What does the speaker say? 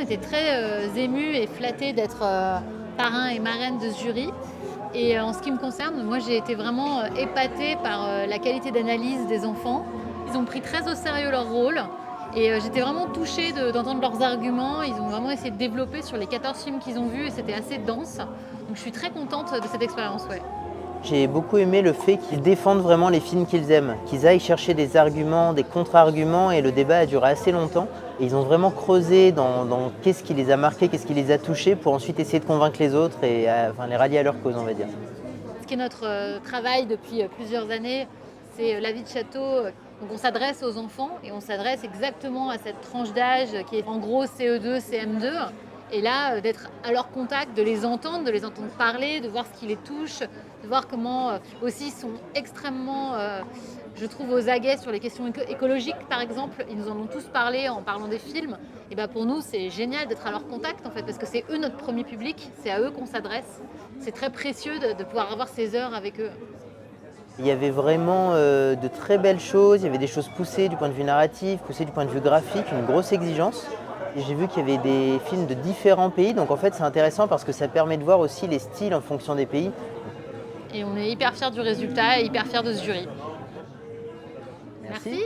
était très émue et flattée d'être parrain et marraine de ce jury. Et en ce qui me concerne, moi j'ai été vraiment épatée par la qualité d'analyse des enfants. Ils ont pris très au sérieux leur rôle et j'étais vraiment touchée d'entendre leurs arguments. Ils ont vraiment essayé de développer sur les 14 films qu'ils ont vus et c'était assez dense. Donc je suis très contente de cette expérience, ouais. J'ai beaucoup aimé le fait qu'ils défendent vraiment les films qu'ils aiment, qu'ils aillent chercher des arguments, des contre-arguments et le débat a duré assez longtemps. Et ils ont vraiment creusé dans qu'est-ce qui les a marqués, qu'est-ce qui les a touchés pour ensuite essayer de convaincre les autres et enfin, les rallier à leur cause, on va dire. Ce qui est notre travail depuis plusieurs années, c'est La vie de château. Donc on s'adresse aux enfants et on s'adresse exactement à cette tranche d'âge qui est en gros CE2, CM2. Et là, d'être à leur contact, de les entendre parler, de voir ce qui les touche, de voir comment aussi ils sont extrêmement, je trouve, aux aguets sur les questions écologiques, par exemple. Ils nous en ont tous parlé en parlant des films. Et ben pour nous, c'est génial d'être à leur contact, en fait, parce que c'est eux notre premier public, c'est à eux qu'on s'adresse. C'est très précieux de pouvoir avoir ces heures avec eux. Il y avait vraiment de très belles choses, il y avait des choses poussées du point de vue narratif, poussées du point de vue graphique, une grosse exigence. Et j'ai vu qu'il y avait des films de différents pays, donc en fait c'est intéressant parce que ça permet de voir aussi les styles en fonction des pays. Et on est hyper fiers du résultat et hyper fiers de ce jury. Merci. Merci.